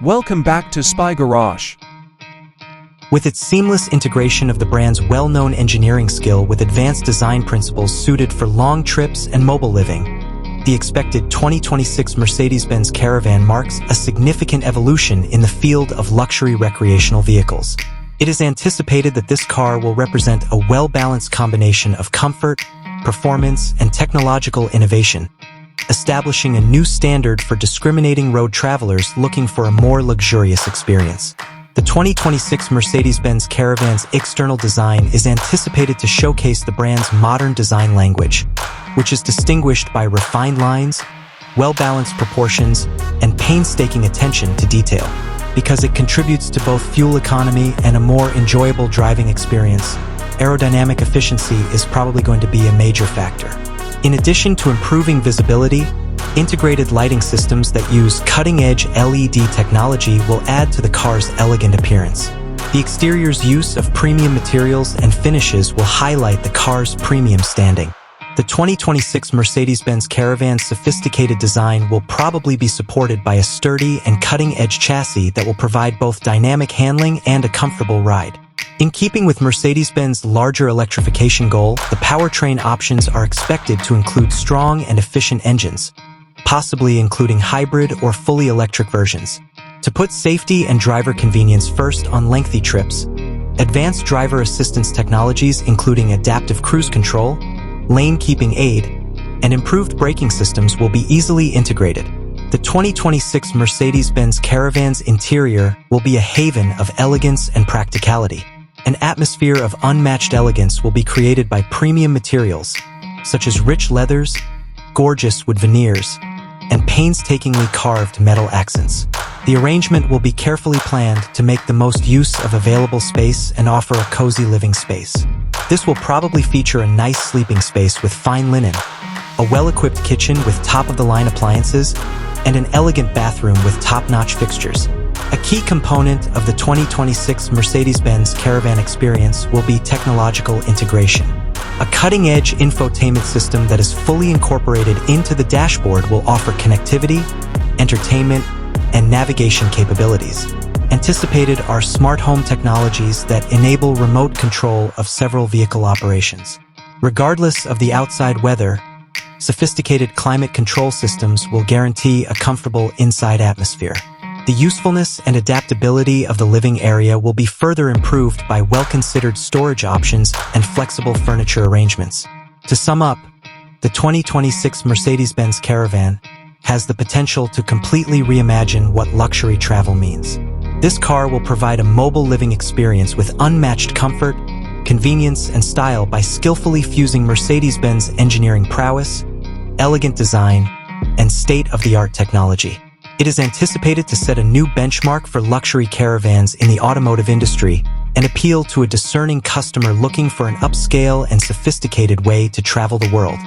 Welcome back to Spy Garage. With its seamless integration of the brand's well-known engineering skill with advanced design principles suited for long trips and mobile living, the expected 2026 Mercedes-Benz Caravan marks a significant evolution in the field of luxury recreational vehicles. It is anticipated that this car will represent a well-balanced combination of comfort, performance, and technological innovation, establishing a new standard for discriminating road travelers looking for a more luxurious experience. The 2026 Mercedes-Benz Caravan's external design is anticipated to showcase the brand's modern design language, which is distinguished by refined lines, well-balanced proportions, and painstaking attention to detail. Because it contributes to both fuel economy and a more enjoyable driving experience, aerodynamic efficiency is probably going to be a major factor. In addition to improving visibility, integrated lighting systems that use cutting-edge LED technology will add to the car's elegant appearance. The exterior's use of premium materials and finishes will highlight the car's premium standing. The 2026 Mercedes-Benz Caravan's sophisticated design will probably be supported by a sturdy and cutting-edge chassis that will provide both dynamic handling and a comfortable ride. In keeping with Mercedes-Benz's larger electrification goal, the powertrain options are expected to include strong and efficient engines, possibly including hybrid or fully electric versions. To put safety and driver convenience first on lengthy trips, advanced driver assistance technologies including adaptive cruise control, lane-keeping aid, and improved braking systems will be easily integrated. The 2026 Mercedes-Benz Caravan's interior will be a haven of elegance and practicality. An atmosphere of unmatched elegance will be created by premium materials, such as rich leathers, gorgeous wood veneers, and painstakingly carved metal accents. The arrangement will be carefully planned to make the most use of available space and offer a cozy living space. This will probably feature a nice sleeping space with fine linen, a well-equipped kitchen with top-of-the-line appliances, and an elegant bathroom with top-notch fixtures. A key component of the 2026 Mercedes-Benz Caravan experience will be technological integration. A cutting-edge infotainment system that is fully incorporated into the dashboard will offer connectivity, entertainment, and navigation capabilities. Anticipated are smart home technologies that enable remote control of several vehicle operations. Regardless of the outside weather, sophisticated climate control systems will guarantee a comfortable inside atmosphere. The usefulness and adaptability of the living area will be further improved by well-considered storage options and flexible furniture arrangements. To sum up, the 2026 Mercedes-Benz Caravan has the potential to completely reimagine what luxury travel means. This car will provide a mobile living experience with unmatched comfort, convenience, and style by skillfully fusing Mercedes-Benz engineering prowess, elegant design, and state-of-the-art technology. It is anticipated to set a new benchmark for luxury caravans in the automotive industry and appeal to a discerning customer looking for an upscale and sophisticated way to travel the world.